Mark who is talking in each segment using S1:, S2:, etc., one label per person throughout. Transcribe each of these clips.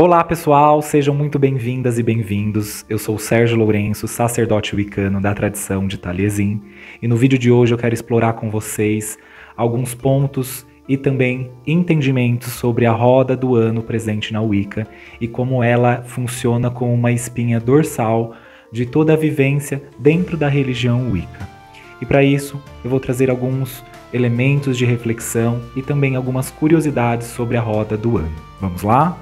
S1: Olá pessoal, sejam muito bem-vindas e bem-vindos. Eu sou o Sérgio Lourenço, sacerdote wicano da tradição de Taliesin, e no vídeo de hoje eu quero explorar com vocês alguns pontos e também entendimentos sobre a roda do ano presente na Wicca e como ela funciona como uma espinha dorsal de toda a vivência dentro da religião Wicca. E para isso eu vou trazer alguns elementos de reflexão e também algumas curiosidades sobre a roda do ano. Vamos lá?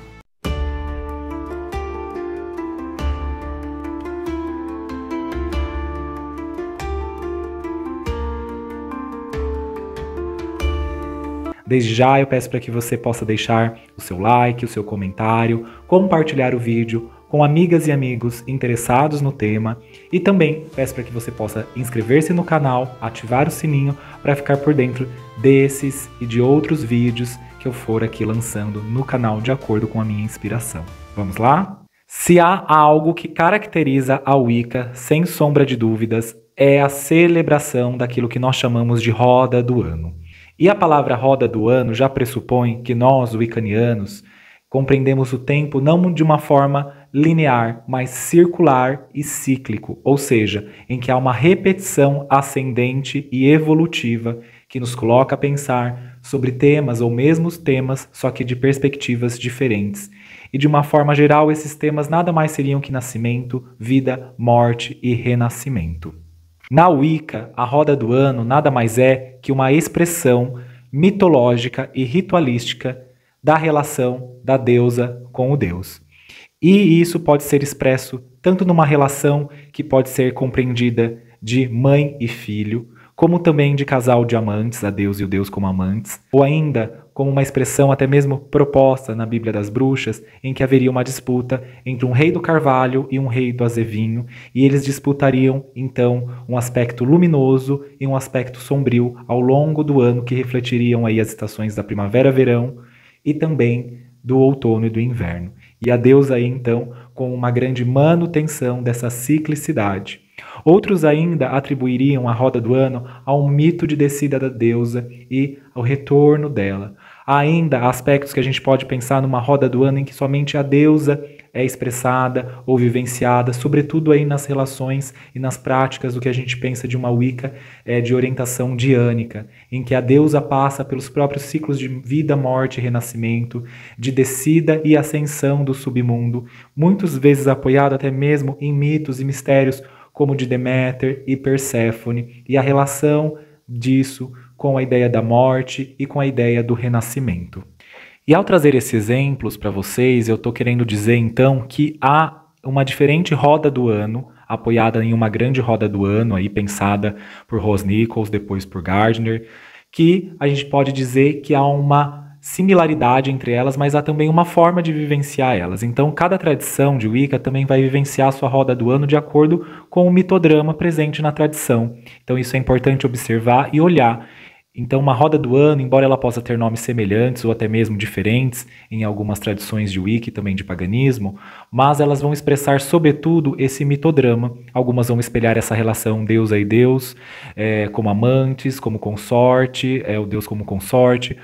S1: Desde já eu peço para que você possa deixar o seu like, o seu comentário, compartilhar o vídeo com amigas e amigos interessados no tema e também peço para que você possa inscrever-se no canal, ativar o sininho para ficar por dentro desses e de outros vídeos que eu for aqui lançando no canal de acordo com a minha inspiração. Vamos lá? Se há algo que caracteriza a Wicca, sem sombra de dúvidas, é a celebração daquilo que nós chamamos de roda do ano. E a palavra roda do ano já pressupõe que nós, wiccanianos, compreendemos o tempo não de uma forma linear, mas circular e cíclico, ou seja, em que há uma repetição ascendente e evolutiva que nos coloca a pensar sobre temas ou mesmos temas, só que de perspectivas diferentes. E de uma forma geral, esses temas nada mais seriam que nascimento, vida, morte e renascimento. Na Wicca, a roda do ano nada mais é que uma expressão mitológica e ritualística da relação da deusa com o deus. E isso pode ser expresso tanto numa relação que pode ser compreendida de mãe e filho, como também de casal de amantes, a Deus e o Deus como amantes, ou ainda como uma expressão até mesmo proposta na Bíblia das Bruxas, em que haveria uma disputa entre um rei do carvalho e um rei do azevinho, e eles disputariam, então, um aspecto luminoso e um aspecto sombrio ao longo do ano, que refletiriam aí as estações da primavera-verão e também do outono e do inverno. E a deusa aí, então, com uma grande manutenção dessa ciclicidade. Outros ainda atribuiriam a roda do ano a um mito de descida da deusa e ao retorno dela. Há ainda aspectos que a gente pode pensar numa roda do ano em que somente a deusa é expressada ou vivenciada, sobretudo aí nas relações e nas práticas do que a gente pensa de uma Wicca de orientação diânica, em que a deusa passa pelos próprios ciclos de vida, morte e renascimento, de descida e ascensão do submundo, muitas vezes apoiado até mesmo em mitos e mistérios como de Deméter e Perséfone, e a relação disso com a ideia da morte e com a ideia do renascimento. E ao trazer esses exemplos para vocês, eu estou querendo dizer então que há uma diferente roda do ano, apoiada em uma grande roda do ano, aí pensada por Rose Nichols, depois por Gardner, que a gente pode dizer que há uma similaridade entre elas, mas há também uma forma de vivenciar elas. Então, cada tradição de Wicca também vai vivenciar a sua roda do ano de acordo com o mitodrama presente na tradição. Então, isso é importante observar e olhar. Então, uma roda do ano, embora ela possa ter nomes semelhantes ou até mesmo diferentes em algumas tradições de Wicca e também de paganismo, mas elas vão expressar, sobretudo, esse mitodrama. Algumas vão espelhar essa relação deusa e deus, como amantes, como consorte, o deus como consorte,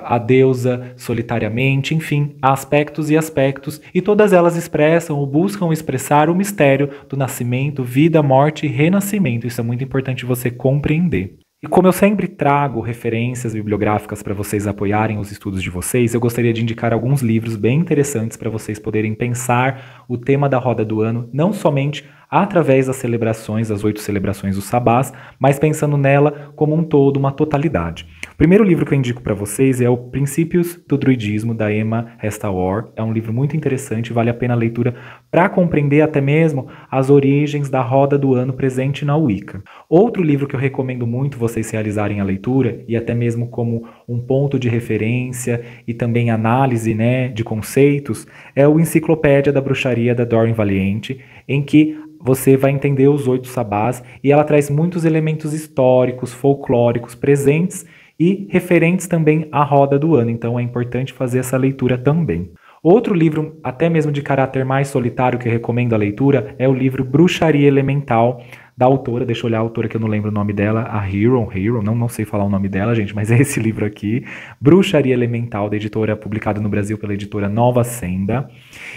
S1: a deusa solitariamente, enfim, há aspectos e aspectos, e todas elas expressam ou buscam expressar o mistério do nascimento, vida, morte e renascimento. Isso é muito importante você compreender. E como eu sempre trago referências bibliográficas para vocês apoiarem os estudos de vocês, eu gostaria de indicar alguns livros bem interessantes para vocês poderem pensar o tema da roda do ano, não somente através das celebrações, das 8 celebrações do Sabás, mas pensando nela como um todo, uma totalidade. O primeiro livro que eu indico para vocês é o Princípios do Druidismo, da Emma Hestawar. É um livro muito interessante, vale a pena a leitura para compreender até mesmo as origens da roda do ano presente na Wicca. Outro livro que eu recomendo muito vocês realizarem a leitura, e até mesmo como um ponto de referência e também análise, de conceitos, é o Enciclopédia da Bruxaria, da Doreen Valiente, em que você vai entender os 8 sabás, e ela traz muitos elementos históricos, folclóricos presentes e referentes também à roda do ano. Então é importante fazer essa leitura também. Outro livro, até mesmo de caráter mais solitário, que eu recomendo a leitura, é o livro Bruxaria Elemental, da autora, deixa eu olhar a autora que eu não lembro o nome dela, a Hero, não sei falar o nome dela, gente, mas é esse livro aqui, Bruxaria Elemental, da editora, publicado no Brasil pela editora Nova Senda.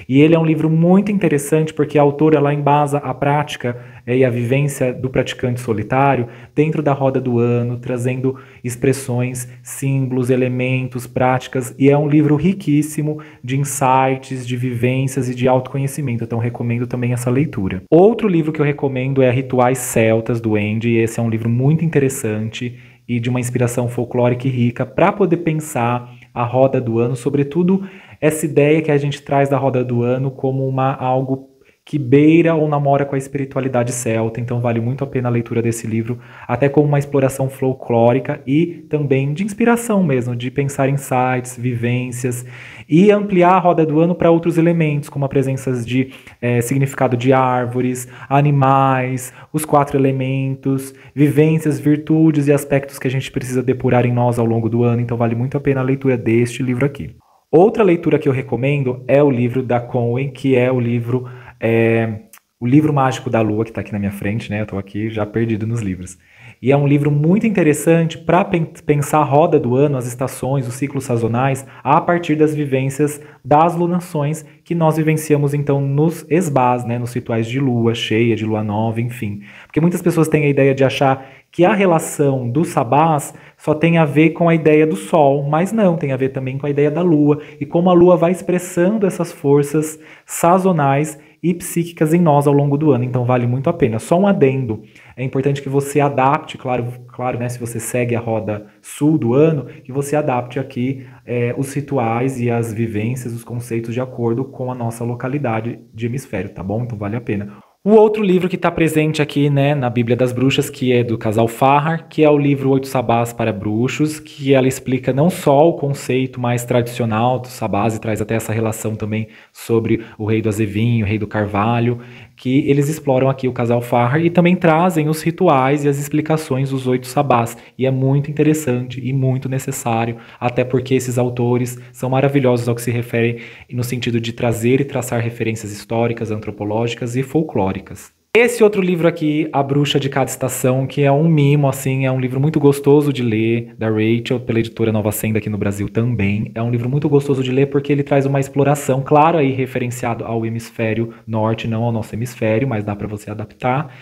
S1: E ele é um livro muito interessante porque a autora ela embasa a prática e a vivência do praticante solitário dentro da roda do ano, trazendo expressões, símbolos, elementos, práticas, e é um livro riquíssimo de insights, de vivências e de autoconhecimento, então recomendo também essa leitura. Outro livro que eu recomendo é Rituais Celtas, do Andy, esse é um livro muito interessante e de uma inspiração folclórica e rica para poder pensar a roda do ano, sobretudo essa ideia que a gente traz da roda do ano como algo que beira ou namora com a espiritualidade celta, então vale muito a pena a leitura desse livro, até como uma exploração folclórica e também de inspiração mesmo, de pensar insights, vivências e ampliar a roda do ano para outros elementos, como a presença de significado de árvores, animais, os 4 elementos, vivências, virtudes e aspectos que a gente precisa depurar em nós ao longo do ano, então vale muito a pena a leitura deste livro aqui. Outra leitura que eu recomendo é o livro da Conway, que é o livro Mágico da Lua, que está aqui na minha frente, né? Eu estou aqui já perdido nos livros. E é um livro muito interessante para pensar a roda do ano, as estações, os ciclos sazonais, a partir das vivências das lunações que nós vivenciamos então nos esbás, né? Nos rituais de lua cheia, de lua nova, enfim. Porque muitas pessoas têm a ideia de achar que a relação dos sabás só tem a ver com a ideia do sol, mas não, tem a ver também com a ideia da lua, e como a lua vai expressando essas forças sazonais e psíquicas em nós ao longo do ano, então vale muito a pena. Só um adendo, é importante que você adapte, claro, né, se você segue a roda sul do ano, que você adapte aqui os rituais e as vivências, os conceitos de acordo com a nossa localidade de hemisfério, tá bom? Então vale a pena. O outro livro que está presente aqui, né, na Bíblia das Bruxas, que é do casal Farrar, que é o livro 8 Sabás para Bruxos, que ela explica não só o conceito mais tradicional dos sabás e traz até essa relação também sobre o rei do azevinho, o rei do carvalho, que eles exploram aqui o casal Farrar e também trazem os rituais e as explicações dos 8 sabás. E é muito interessante e muito necessário, até porque esses autores são maravilhosos ao que se refere no sentido de trazer e traçar referências históricas, antropológicas e folclóricas. Esse outro livro aqui, A Bruxa de Cada Estação, que é um mimo, assim, é um livro muito gostoso de ler, da Rachel, pela editora Nova Senda aqui no Brasil também. É um livro muito gostoso de ler porque ele traz uma exploração, claro, aí referenciado ao hemisfério norte, não ao nosso hemisfério, mas dá para você adaptar,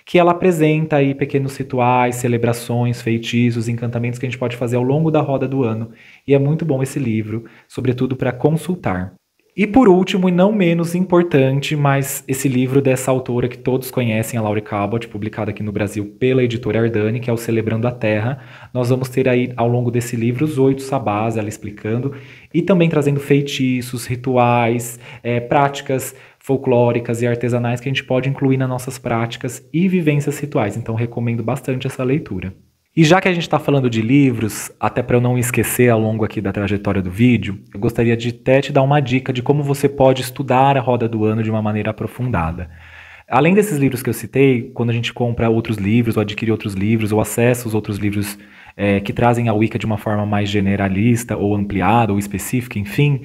S1: que ela apresenta aí pequenos rituais, celebrações, feitiços, encantamentos que a gente pode fazer ao longo da roda do ano. E é muito bom esse livro, sobretudo para consultar. E por último, e não menos importante, mas esse livro dessa autora que todos conhecem, a Laurie Cabot, publicado aqui no Brasil pela editora Ardani, que é o Celebrando a Terra. Nós vamos ter aí, ao longo desse livro, os 8 sabás, ela explicando, e também trazendo feitiços, rituais, práticas folclóricas e artesanais que a gente pode incluir nas nossas práticas e vivências rituais. Então, recomendo bastante essa leitura. E já que a gente está falando de livros, até para eu não esquecer ao longo aqui da trajetória do vídeo, eu gostaria de até te dar uma dica de como você pode estudar a roda do ano de uma maneira aprofundada. Além desses livros que eu citei, quando a gente compra outros livros, ou adquire outros livros, ou acessa os outros livros que trazem a Wicca de uma forma mais generalista, ou ampliada, ou específica, enfim,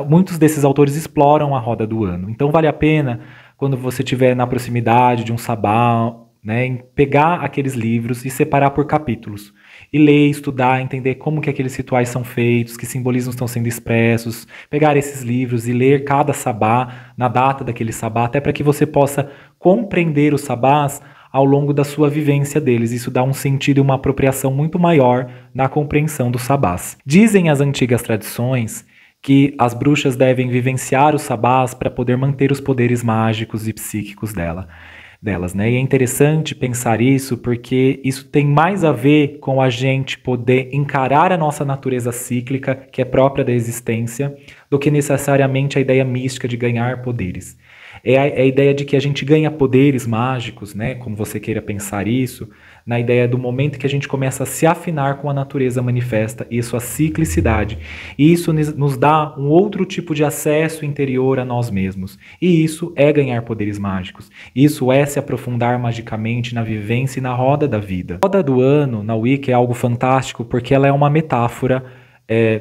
S1: muitos desses autores exploram a roda do ano. Então vale a pena, quando você estiver na proximidade de um sabá, né, em pegar aqueles livros e separar por capítulos. E ler, estudar, entender como que aqueles rituais são feitos, que simbolismos estão sendo expressos, pegar esses livros e ler cada sabá, na data daquele sabá, até para que você possa compreender os sabás ao longo da sua vivência deles. Isso dá um sentido e uma apropriação muito maior na compreensão dos sabás. Dizem as antigas tradições que as bruxas devem vivenciar os sabás para poder manter os poderes mágicos e psíquicos delas, né? E é interessante pensar isso porque isso tem mais a ver com a gente poder encarar a nossa natureza cíclica, que é própria da existência, do que necessariamente a ideia mística de ganhar poderes. É a ideia de que a gente ganha poderes mágicos, né? Como você queira pensar isso, na ideia do momento que a gente começa a se afinar com a natureza manifesta e sua ciclicidade. E isso nos dá um outro tipo de acesso interior a nós mesmos. E isso é ganhar poderes mágicos. Isso é se aprofundar magicamente na vivência e na roda da vida. A roda do ano, na Wicca, é algo fantástico porque ela é uma metáfora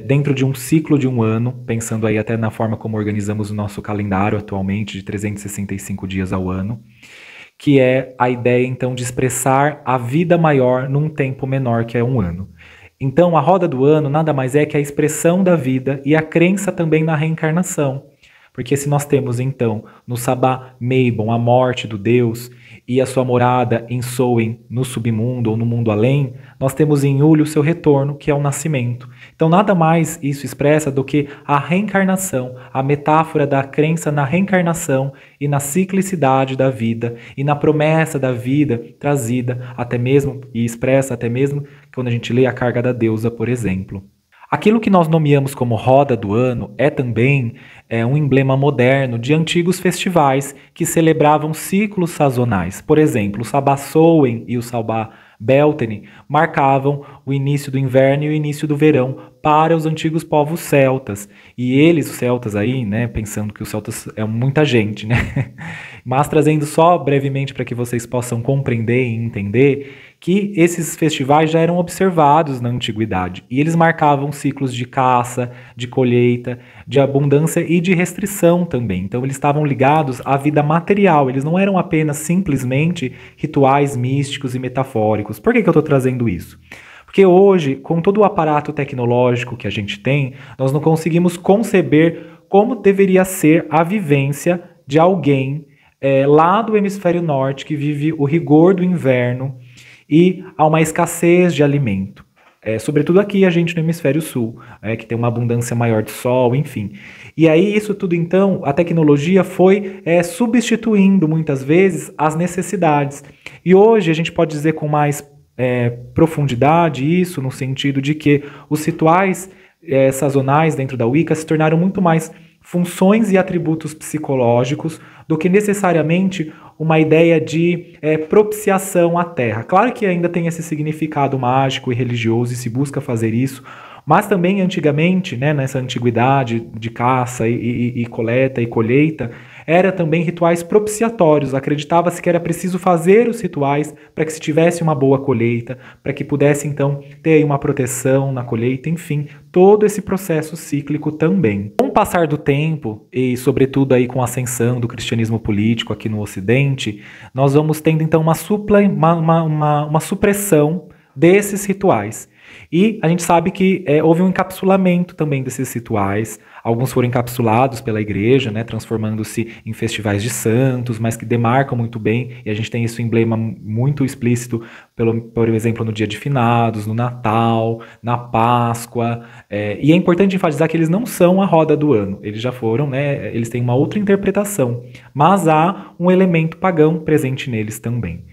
S1: dentro de um ciclo de um ano, pensando aí até na forma como organizamos o nosso calendário atualmente, de 365 dias ao ano, que é a ideia então de expressar a vida maior num tempo menor, que é um ano. Então, a roda do ano nada mais é que a expressão da vida e a crença também na reencarnação. Porque se nós temos então no Sabá Meibon a morte do Deus e a sua morada em Soen no submundo ou no mundo além, nós temos em Uli o seu retorno, que é o nascimento. Então nada mais isso expressa do que a reencarnação, a metáfora da crença na reencarnação e na ciclicidade da vida e na promessa da vida trazida até mesmo e expressa até mesmo quando a gente lê a carga da deusa, por exemplo. Aquilo que nós nomeamos como roda do ano é também um emblema moderno de antigos festivais que celebravam ciclos sazonais. Por exemplo, o Sabá Soen e o Sabá Beltane marcavam o início do inverno e o início do verão para os antigos povos celtas. E eles, os celtas aí, né, pensando que os celtas é muita gente, né? Mas trazendo só brevemente para que vocês possam compreender e entender que esses festivais já eram observados na antiguidade e eles marcavam ciclos de caça, de colheita, de abundância e de restrição também. Então eles estavam ligados à vida material, eles não eram apenas simplesmente rituais místicos e metafóricos. Por que eu estou trazendo isso? Porque hoje, com todo o aparato tecnológico que a gente tem, nós não conseguimos conceber como deveria ser a vivência de alguém lá do hemisfério norte que vive o rigor do inverno e há uma escassez de alimento. Sobretudo aqui a gente no hemisfério sul, que tem uma abundância maior de sol, enfim. E aí isso tudo então, a tecnologia foi substituindo muitas vezes as necessidades. E hoje a gente pode dizer com mais profundidade isso, no sentido de que os rituais sazonais dentro da Wicca se tornaram muito mais funções e atributos psicológicos do que necessariamente uma ideia de propiciação à Terra. Claro que ainda tem esse significado mágico e religioso e se busca fazer isso, mas também antigamente, né, nessa antiguidade de caça e coleta e colheita, era também rituais propiciatórios. Acreditava-se que era preciso fazer os rituais para que se tivesse uma boa colheita, para que pudesse então ter aí uma proteção na colheita, enfim, todo esse processo cíclico também. Com o passar do tempo e sobretudo aí com a ascensão do cristianismo político aqui no Ocidente, nós vamos tendo então uma supressão desses rituais. E a gente sabe que houve um encapsulamento também desses rituais. Alguns foram encapsulados pela igreja, né, transformando-se em festivais de santos, mas que demarcam muito bem, e a gente tem esse emblema muito explícito, por exemplo, no Dia de Finados, no Natal, na Páscoa. E é importante enfatizar que eles não são a roda do ano, eles já foram, né, eles têm uma outra interpretação, mas há um elemento pagão presente neles também.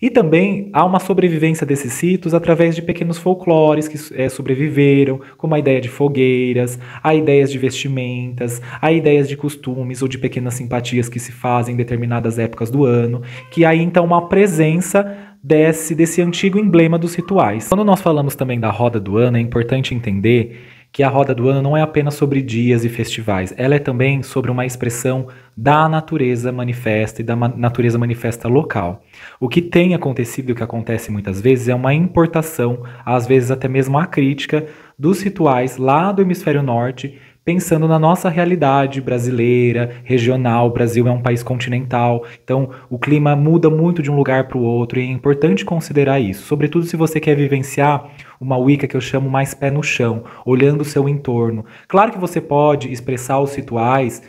S1: E também há uma sobrevivência desses ritos através de pequenos folclores que sobreviveram, como a ideia de fogueiras, a ideias de vestimentas, a ideias de costumes ou de pequenas simpatias que se fazem em determinadas épocas do ano, que há então uma presença desse antigo emblema dos rituais. Quando nós falamos também da roda do ano, é importante entender que a roda do ano não é apenas sobre dias e festivais, ela é também sobre uma expressão da natureza manifesta e da natureza manifesta local. O que tem acontecido e o que acontece muitas vezes é uma importação, às vezes até mesmo a crítica, dos rituais lá do hemisfério norte, pensando na nossa realidade brasileira, regional. O Brasil é um país continental, então o clima muda muito de um lugar para o outro e é importante considerar isso, sobretudo se você quer vivenciar uma Wicca que eu chamo mais pé no chão, olhando o seu entorno. Claro que você pode expressar os rituais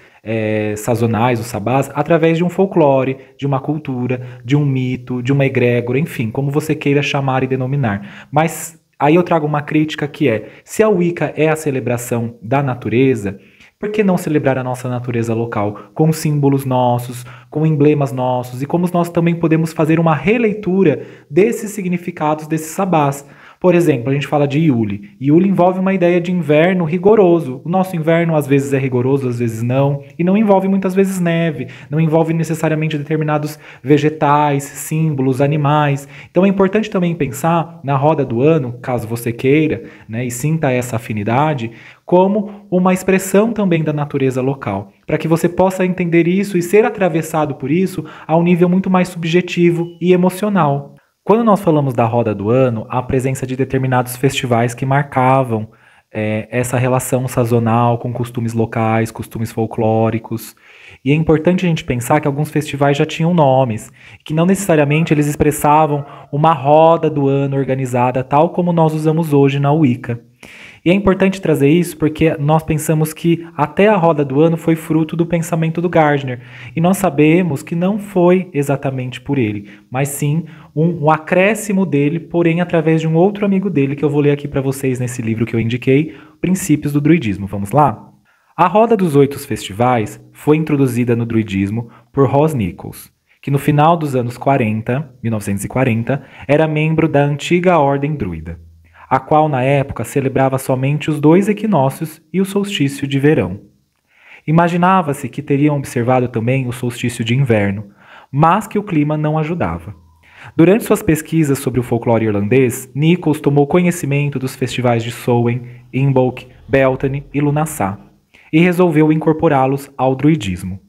S1: sazonais, os sabás, através de um folclore, de uma cultura, de um mito, de uma egrégora, enfim, como você queira chamar e denominar. Mas aí eu trago uma crítica que se a Wicca é a celebração da natureza, por que não celebrar a nossa natureza local, com símbolos nossos, com emblemas nossos, e como nós também podemos fazer uma releitura desses significados desses sabás? Por exemplo, a gente fala de Iuli. Iuli envolve uma ideia de inverno rigoroso. O nosso inverno às vezes é rigoroso, às vezes não, e não envolve muitas vezes neve, não envolve necessariamente determinados vegetais, símbolos, animais. Então é importante também pensar na roda do ano, caso você queira, né, e sinta essa afinidade, como uma expressão também da natureza local, para que você possa entender isso e ser atravessado por isso a um nível muito mais subjetivo e emocional. Quando nós falamos da roda do ano, há a presença de determinados festivais que marcavam essa relação sazonal com costumes locais, costumes folclóricos. E é importante a gente pensar que alguns festivais já tinham nomes, que não necessariamente eles expressavam uma roda do ano organizada, tal como nós usamos hoje na Wicca. E é importante trazer isso porque nós pensamos que até a roda do ano foi fruto do pensamento do Gardner. E nós sabemos que não foi exatamente por ele, mas sim um acréscimo dele, porém através de um outro amigo dele que eu vou ler aqui para vocês nesse livro que eu indiquei, Princípios do Druidismo. Vamos lá? A Roda dos 8 Festivais foi introduzida no druidismo por Ross Nichols, que no final dos anos 1940, era membro da antiga Ordem Druida, a qual na época celebrava somente os 2 equinócios e o solstício de verão. Imaginava-se que teriam observado também o solstício de inverno, mas que o clima não ajudava. Durante suas pesquisas sobre o folclore irlandês, Nichols tomou conhecimento dos festivais de Samhain, Imbolc, Beltane e Lughnasadh, e resolveu incorporá-los ao druidismo.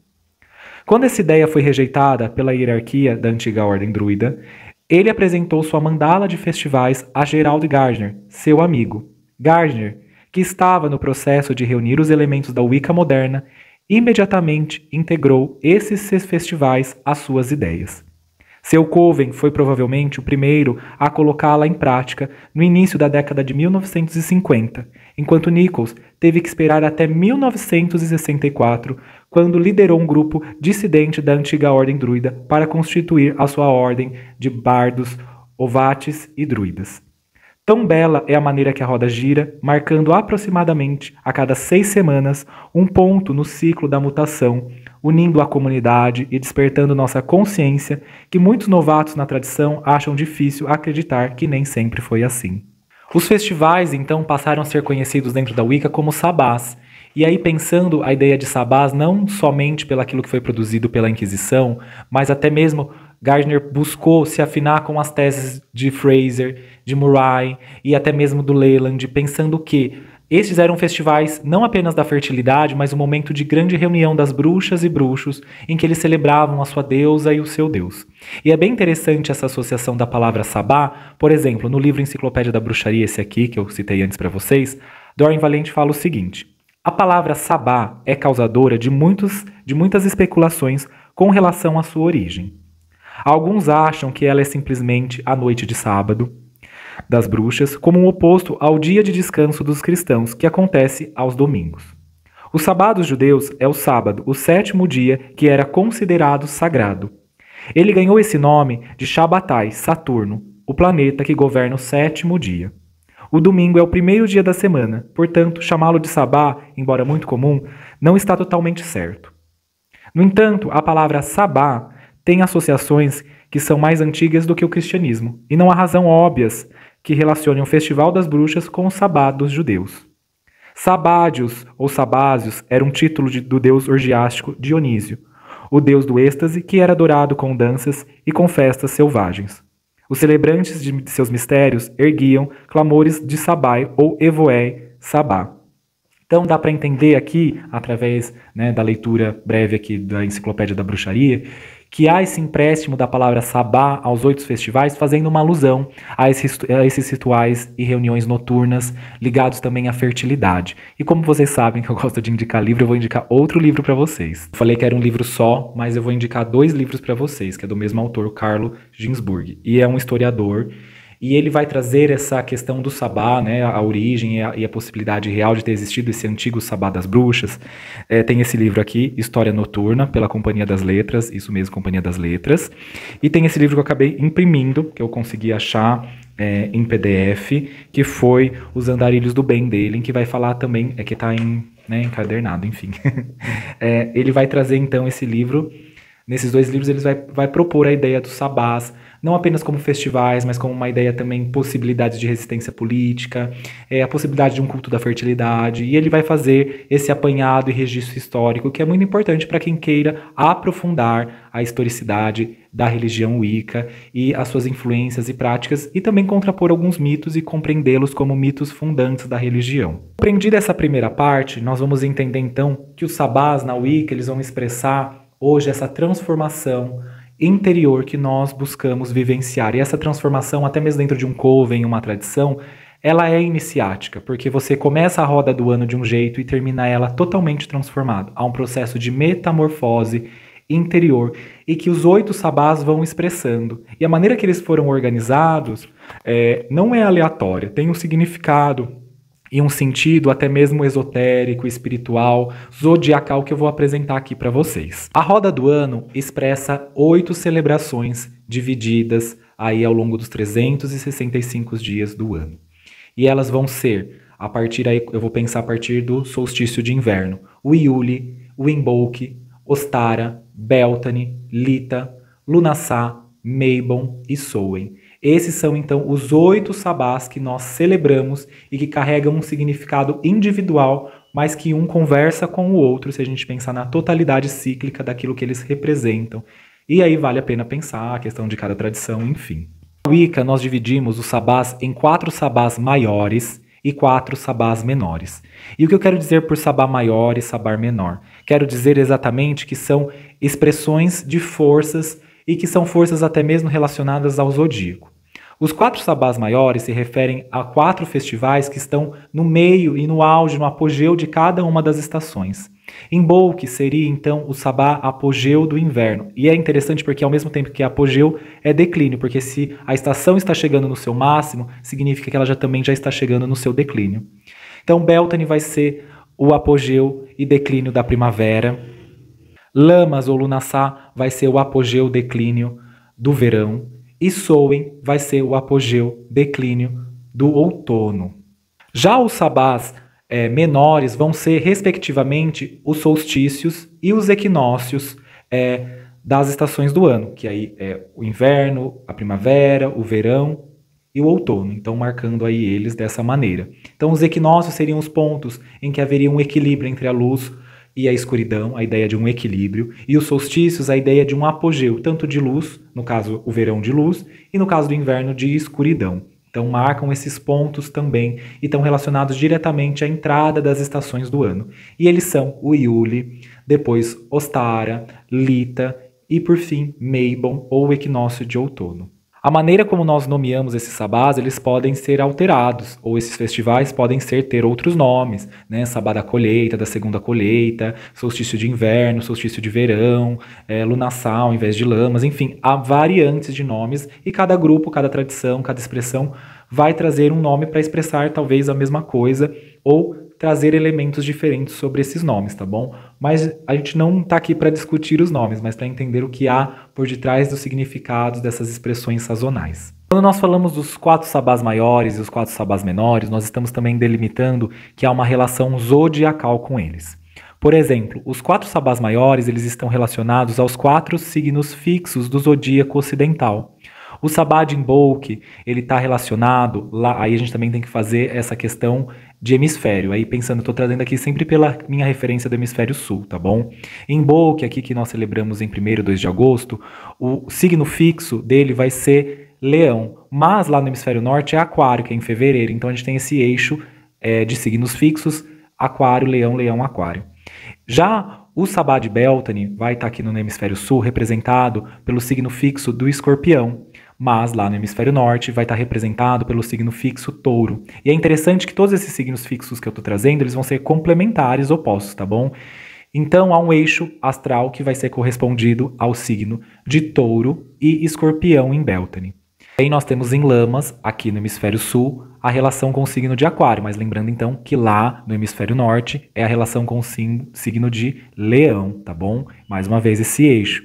S1: Quando essa ideia foi rejeitada pela hierarquia da antiga ordem druida, ele apresentou sua mandala de festivais a Gerald Gardner, seu amigo. Gardner, que estava no processo de reunir os elementos da Wicca moderna, imediatamente integrou esses festivais às suas ideias. Seu coven foi provavelmente o primeiro a colocá-la em prática no início da década de 1950, enquanto Nichols teve que esperar até 1964, quando liderou um grupo dissidente da antiga ordem druida para constituir a sua ordem de bardos, ovates e druidas. Tão bela é a maneira que a roda gira, marcando aproximadamente a cada 6 semanas um ponto no ciclo da mutação, unindo a comunidade e despertando nossa consciência que muitos novatos na tradição acham difícil acreditar que nem sempre foi assim. Os festivais, então, passaram a ser conhecidos dentro da Wicca como sabás. E aí, pensando a ideia de sabás não somente pelaquilo que foi produzido pela Inquisição, mas até mesmo Gardner buscou se afinar com as teses de Fraser, de Murray e até mesmo do Leland, pensando que estes eram festivais não apenas da fertilidade, mas um momento de grande reunião das bruxas e bruxos, em que eles celebravam a sua deusa e o seu deus. E é bem interessante essa associação da palavra sabá. Por exemplo, no livro Enciclopédia da Bruxaria, esse aqui, que eu citei antes para vocês, Dorian Valente fala o seguinte: a palavra sabá é causadora de muitas especulações com relação à sua origem. Alguns acham que ela é simplesmente a noite de sábado das bruxas, como um oposto ao dia de descanso dos cristãos, que acontece aos domingos. O sabá dos judeus é o sábado, o 7º dia, que era considerado sagrado. Ele ganhou esse nome de Shabbatai, Saturno, o planeta que governa o 7º dia. O domingo é o 1º dia da semana, portanto, chamá-lo de sabá, embora muito comum, não está totalmente certo. No entanto, a palavra sabá tem associações que são mais antigas do que o cristianismo, e não há razão óbvias que relacionem o Festival das Bruxas com o sabá dos judeus. Sabádios ou sabásios era um título do deus orgiástico Dionísio, o deus do êxtase que era adorado com danças e com festas selvagens. Os celebrantes de seus mistérios erguiam clamores de Sabai ou Evoé Sabá. Então dá para entender aqui, através da leitura breve aqui da Enciclopédia da Bruxaria, que há esse empréstimo da palavra sabá aos 8 festivais, fazendo uma alusão a esses rituais e reuniões noturnas ligados também à fertilidade. E como vocês sabem que eu gosto de indicar livro, eu vou indicar outro livro para vocês. Eu falei que era um livro só, mas eu vou indicar 2 livros para vocês, que é do mesmo autor, Carlo Ginzburg, e é um historiador. E ele vai trazer essa questão do sabá, a origem e a possibilidade real de ter existido esse antigo sabá das bruxas. Tem esse livro aqui, História Noturna, pela Companhia das Letras, isso mesmo, Companhia das Letras. E tem esse livro que eu acabei imprimindo, que eu consegui achar em PDF, que foi Os Andarilhos do Bem dele, que vai falar também, que está encadernado, enfim. Ele vai trazer então esse livro. Nesses 2 livros ele vai propor a ideia dos sabás, não apenas como festivais, mas como uma ideia também, possibilidades de resistência política, a possibilidade de um culto da fertilidade, e ele vai fazer esse apanhado e registro histórico, que é muito importante para quem queira aprofundar a historicidade da religião Wicca e as suas influências e práticas, e também contrapor alguns mitos e compreendê-los como mitos fundantes da religião. Compreendida essa primeira parte, nós vamos entender então que os sabás na Wicca eles vão expressar hoje essa transformação interior que nós buscamos vivenciar. E essa transformação, até mesmo dentro de um coven, uma tradição, ela é iniciática, porque você começa a roda do ano de um jeito e termina ela totalmente transformado. Há um processo de metamorfose interior e que os 8 sabás vão expressando. E a maneira que eles foram organizados não é aleatória, tem um significado e um sentido até mesmo esotérico, espiritual, zodiacal que eu vou apresentar aqui para vocês. A roda do ano expressa 8 celebrações divididas aí ao longo dos 365 dias do ano. E elas vão ser, a partir aí, eu vou pensar a partir do solstício de inverno, o Iuli, o Imbolc, Ostara, Beltane, Lita, Lughnasadh, Mabon e Samhain. Esses são, então, os 8 sabás que nós celebramos e que carregam um significado individual, mas que um conversa com o outro, se a gente pensar na totalidade cíclica daquilo que eles representam. E aí vale a pena pensar a questão de cada tradição, enfim. Na Wicca, nós dividimos os sabás em 4 sabás maiores e 4 sabás menores. E o que eu quero dizer por sabá maior e sabá menor? Quero dizer exatamente que são expressões de forças e que são forças até mesmo relacionadas ao zodíaco. Os 4 sabás maiores se referem a 4 festivais que estão no meio e no auge, no apogeu de cada uma das estações. Imbolc seria então o sabá apogeu do inverno. E é interessante porque ao mesmo tempo que apogeu é declínio, porque se a estação está chegando no seu máximo, significa que ela também já está chegando no seu declínio. Então Beltane vai ser o apogeu e declínio da primavera. Lammas ou Lughnasadh vai ser o apogeu declínio do verão. E Samhain vai ser o apogeu declínio do outono. Já os sabás menores vão ser, respectivamente, os solstícios e os equinócios das estações do ano, que aí é o inverno, a primavera, o verão e o outono, então marcando aí eles dessa maneira. Então os equinócios seriam os pontos em que haveria um equilíbrio entre a luz e a escuridão, a ideia de um equilíbrio, e os solstícios, a ideia de um apogeu, tanto de luz, no caso o verão de luz, e no caso do inverno de escuridão. Então marcam esses pontos também e estão relacionados diretamente à entrada das estações do ano. E eles são o Iuli, depois Ostara, Lita e por fim Mabon ou equinócio de outono. A maneira como nós nomeamos esses sabás, eles podem ser alterados, ou esses festivais podem ter outros nomes, né? Sabá da colheita, da segunda colheita, solstício de inverno, solstício de verão, Lughnasadh ao invés de Lammas, enfim, há variantes de nomes e cada grupo, cada tradição, cada expressão vai trazer um nome para expressar talvez a mesma coisa ou trazer elementos diferentes sobre esses nomes, tá bom? Mas a gente não está aqui para discutir os nomes, mas para entender o que há por detrás dos significados dessas expressões sazonais. Quando nós falamos dos 4 sabás maiores e os 4 sabás menores, nós estamos também delimitando que há uma relação zodiacal com eles. Por exemplo, os 4 sabás maiores eles estão relacionados aos 4 signos fixos do zodíaco ocidental. O sabá de Imbolc, ele está relacionado, lá, aí a gente também tem que fazer essa questão de hemisfério, aí pensando, estou trazendo aqui sempre pela minha referência do hemisfério sul, tá bom? Em Imbolc, aqui que nós celebramos em 1º e 2 de agosto, o signo fixo dele vai ser leão, mas lá no hemisfério norte é aquário, que é em fevereiro, então a gente tem esse eixo de signos fixos, aquário, leão, leão, aquário. Já o sabá de Beltane vai estar aqui no hemisfério sul representado pelo signo fixo do escorpião, mas lá no hemisfério norte vai estar representado pelo signo fixo touro. E é interessante que todos esses signos fixos que eu estou trazendo, eles vão ser complementares, opostos, tá bom? Então há um eixo astral que vai ser correspondido ao signo de touro e escorpião em Beltane. Aí nós temos em Lammas, aqui no hemisfério sul, a relação com o signo de aquário, mas lembrando então que lá no hemisfério norte é a relação com o signo de leão, tá bom? Mais uma vez esse eixo.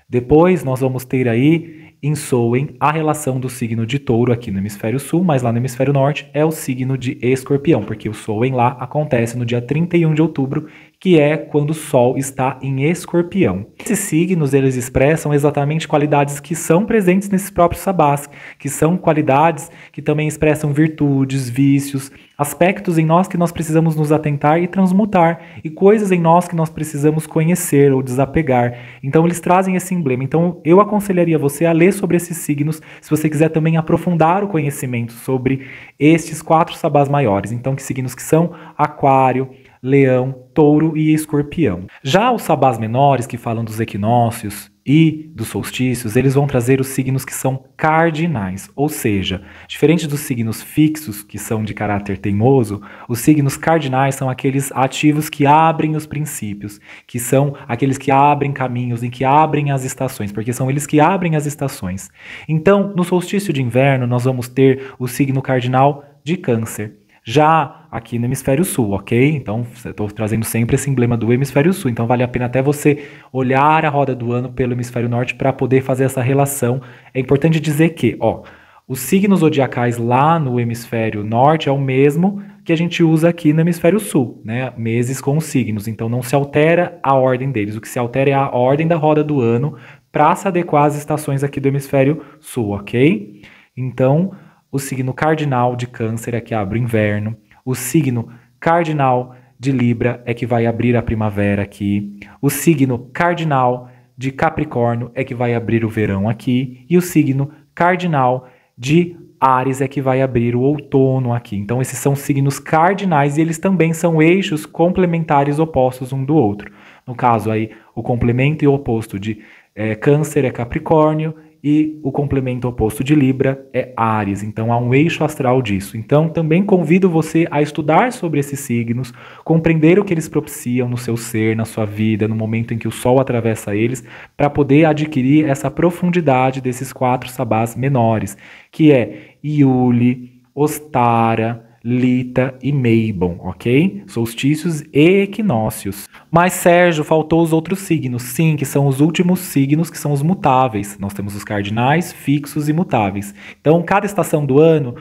S1: Depois nós vamos ter aí em Samhain a relação do signo de touro aqui no hemisfério sul, mas lá no hemisfério norte é o signo de escorpião, porque o Samhain lá acontece no dia 31 de outubro, que é quando o Sol está em escorpião. Esses signos, eles expressam exatamente qualidades que são presentes nesses próprios sabás, que são qualidades que também expressam virtudes, vícios, aspectos em nós que nós precisamos nos atentar e transmutar, e coisas em nós que nós precisamos conhecer ou desapegar. Então eles trazem esse emblema. Então eu aconselharia você a ler sobre esses signos, se você quiser também aprofundar o conhecimento sobre estes 4 sabás maiores. Então que signos que são aquário, Leão, Touro e Escorpião. Já os sabás menores, que falam dos equinócios e dos solstícios, eles vão trazer os signos que são cardinais, ou seja, diferente dos signos fixos, que são de caráter teimoso, os signos cardinais são aqueles ativos que abrem os princípios, que são aqueles que abrem caminhos e que abrem as estações, porque são eles que abrem as estações. Então, no solstício de inverno, nós vamos ter o signo cardinal de Câncer. Já aqui no hemisfério sul, ok? Então, eu estou trazendo sempre esse emblema do hemisfério sul. Então, vale a pena até você olhar a roda do ano pelo hemisfério norte para poder fazer essa relação. É importante dizer que, os signos zodiacais lá no hemisfério norte é o mesmo que a gente usa aqui no hemisfério sul, né? Meses com os signos. Então, não se altera a ordem deles. O que se altera é a ordem da roda do ano para se adequar às estações aqui do hemisfério sul, ok? Então, o signo cardinal de Câncer é que abre o inverno. O signo cardinal de Libra é que vai abrir a primavera aqui. O signo cardinal de Capricórnio é que vai abrir o verão aqui. E o signo cardinal de Áries é que vai abrir o outono aqui. Então, esses são signos cardinais e eles também são eixos complementares opostos um do outro. No caso, aí, o complemento e o oposto de Câncer é Capricórnio e o complemento oposto de Libra é Áries. Então há um eixo astral disso. Então também convido você a estudar sobre esses signos, compreender o que eles propiciam no seu ser, na sua vida, no momento em que o Sol atravessa eles, para poder adquirir essa profundidade desses 4 sabás menores, que é Iule, Ostara, Lita e Meibon, ok? Solstícios e equinócios. Mas, Sérgio, faltou os outros signos. Sim, que são os últimos signos, que são os mutáveis. Nós temos os cardinais, fixos e mutáveis. Então, cada estação do ano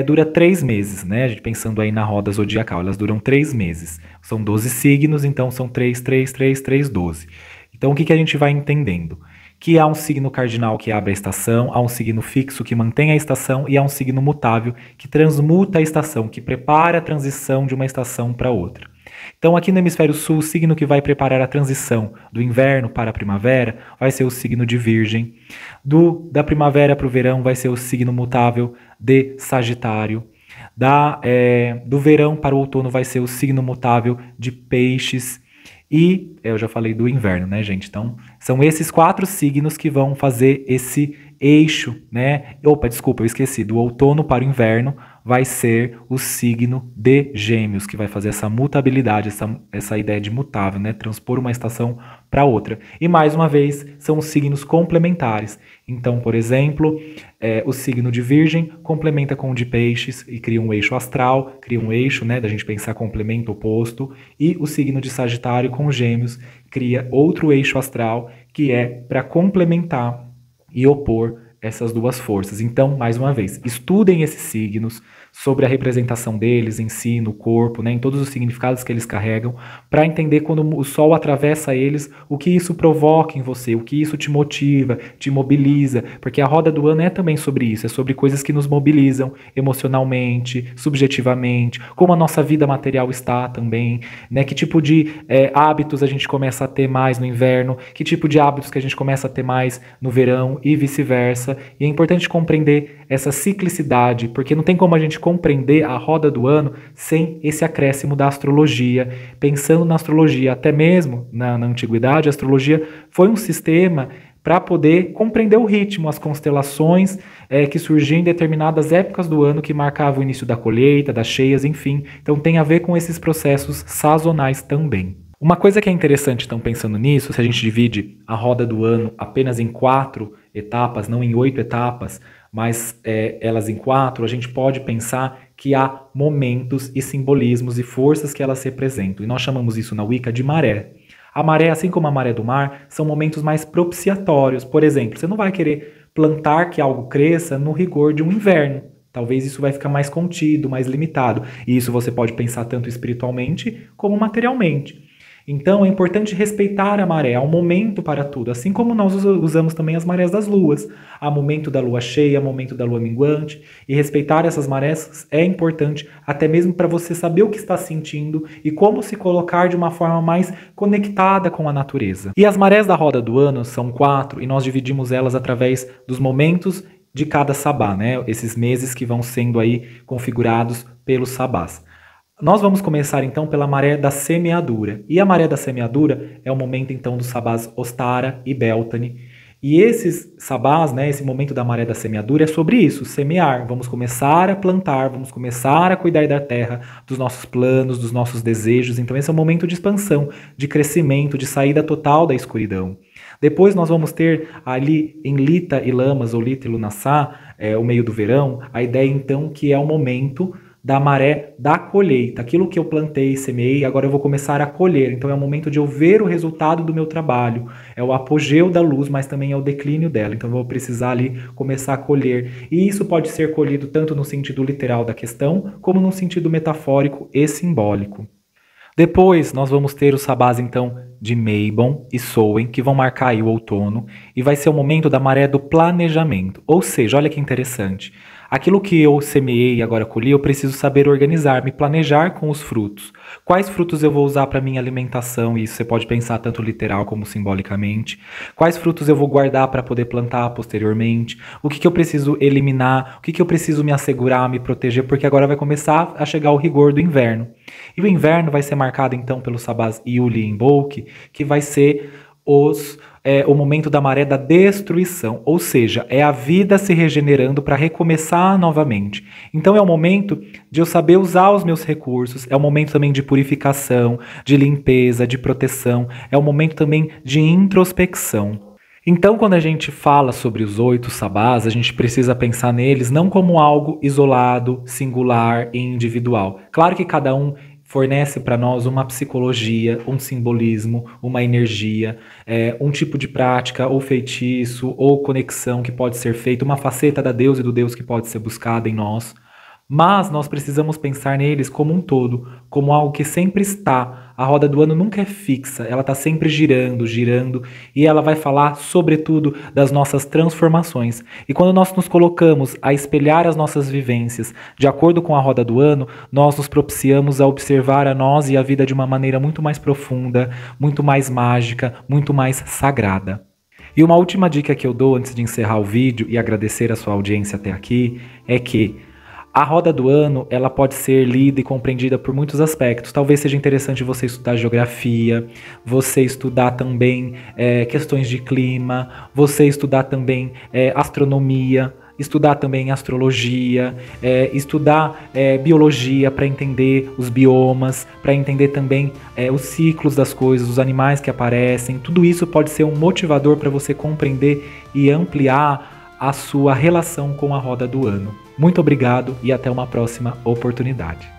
S1: dura 3 meses, né? A gente pensando aí na roda zodiacal, elas duram 3 meses. São 12 signos, então são 3, 3, 3, 3, 12. Então, o que a gente vai entendendo? Que há um signo cardinal que abre a estação, há um signo fixo que mantém a estação e há um signo mutável que transmuta a estação, que prepara a transição de uma estação para outra. Então, aqui no hemisfério sul, o signo que vai preparar a transição do inverno para a primavera vai ser o signo de Virgem. Da primavera para o verão vai ser o signo mutável de Sagitário. Do verão para o outono vai ser o signo mutável de Peixes. E eu já falei do inverno, né, gente? Então, são esses 4 signos que vão fazer esse eixo, né? Opa, desculpa, eu esqueci. Do outono para o inverno vai ser o signo de Gêmeos, que vai fazer essa mutabilidade, essa ideia de mutável, né? Transpor uma estação para outra. E mais uma vez, são os signos complementares. Então, por exemplo, o signo de Virgem complementa com o de Peixes e cria um eixo astral, cria um eixo, né, da gente pensar complemento oposto. E o signo de Sagitário com Gêmeos cria outro eixo astral que é para complementar e opor essas duas forças. Então, mais uma vez, estudem esses signos, sobre a representação deles em si, no corpo, né, em todos os significados que eles carregam, para entender quando o Sol atravessa eles, o que isso provoca em você, o que isso te motiva, te mobiliza, porque a roda do ano é também sobre isso, é sobre coisas que nos mobilizam emocionalmente, subjetivamente, como a nossa vida material está também, né, que tipo de hábitos a gente começa a ter mais no inverno, que tipo de hábitos que a gente começa a ter mais no verão e vice-versa. E é importante compreender essa ciclicidade, porque não tem como a gente compreender a roda do ano sem esse acréscimo da astrologia. Pensando na astrologia, até mesmo na antiguidade, a astrologia foi um sistema para poder compreender o ritmo, as constelações que surgiam em determinadas épocas do ano que marcavam o início da colheita, das cheias, enfim. Então tem a ver com esses processos sazonais também. Uma coisa que é interessante, então, pensando nisso, se a gente divide a roda do ano apenas em 4 etapas, não em 8 etapas, mas elas em 4, a gente pode pensar que há momentos e simbolismos e forças que elas representam. E nós chamamos isso na Wicca de maré. A maré, assim como a maré do mar, são momentos mais propiciatórios. Por exemplo, você não vai querer plantar que algo cresça no rigor de um inverno. Talvez isso vai ficar mais contido, mais limitado. E isso você pode pensar tanto espiritualmente como materialmente. Então é importante respeitar a maré, há um momento para tudo, assim como nós usamos também as marés das luas. Há momento da lua cheia, momento da lua minguante, e respeitar essas marés é importante até mesmo para você saber o que está sentindo e como se colocar de uma forma mais conectada com a natureza. E as marés da roda do ano são 4 e nós dividimos elas através dos momentos de cada sabá, né? Esses meses que vão sendo aí configurados pelos sabás. Nós vamos começar então pela maré da semeadura. E a maré da semeadura é o momento então dos sabás Ostara e Beltane. E esses sabás, né, esse momento da maré da semeadura é sobre isso, semear. Vamos começar a plantar, vamos começar a cuidar da terra, dos nossos planos, dos nossos desejos. Então esse é um momento de expansão, de crescimento, de saída total da escuridão. Depois nós vamos ter ali em Lita e Lamas, ou Lita e Lunassá, o meio do verão, a ideia então que é o momento da maré da colheita. Aquilo que eu plantei, semeei, agora eu vou começar a colher. Então é o momento de eu ver o resultado do meu trabalho. É o apogeu da luz, mas também é o declínio dela. Então eu vou precisar ali começar a colher. E isso pode ser colhido tanto no sentido literal da questão, como no sentido metafórico e simbólico. Depois nós vamos ter os sabás então de Mabon e Samhain, que vão marcar aí o outono, e vai ser o momento da maré do planejamento. Ou seja, olha que interessante. Aquilo que eu semeei e agora colhi, eu preciso saber organizar, me planejar com os frutos. Quais frutos eu vou usar para minha alimentação? E isso você pode pensar tanto literal como simbolicamente. Quais frutos eu vou guardar para poder plantar posteriormente? O que eu preciso eliminar? O que eu preciso me assegurar, me proteger? Porque agora vai começar a chegar o rigor do inverno. E o inverno vai ser marcado então pelos sabás Yuli e Imbolc, que vai ser o momento da maré da destruição, ou seja, é a vida se regenerando para recomeçar novamente. Então é o momento de eu saber usar os meus recursos, é o momento também de purificação, de limpeza, de proteção, é o momento também de introspecção. Então, quando a gente fala sobre os 8 sabás, a gente precisa pensar neles não como algo isolado, singular e individual. Claro que cada um fornece para nós uma psicologia, um simbolismo, uma energia, um tipo de prática, ou feitiço, ou conexão que pode ser feita, uma faceta da deusa e do Deus que pode ser buscada em nós. Mas nós precisamos pensar neles como um todo, como algo que sempre está. A roda do ano nunca é fixa, ela está sempre girando, girando, e ela vai falar, sobretudo, das nossas transformações. E quando nós nos colocamos a espelhar as nossas vivências de acordo com a roda do ano, nós nos propiciamos a observar a nós e a vida de uma maneira muito mais profunda, muito mais mágica, muito mais sagrada. E uma última dica que eu dou antes de encerrar o vídeo e agradecer a sua audiência até aqui é que a roda do ano, ela pode ser lida e compreendida por muitos aspectos. Talvez seja interessante você estudar geografia, você estudar também questões de clima, você estudar também astronomia, estudar também astrologia, estudar biologia para entender os biomas, para entender também os ciclos das coisas, os animais que aparecem. Tudo isso pode ser um motivador para você compreender e ampliar a sua relação com a roda do ano. Muito obrigado e até uma próxima oportunidade.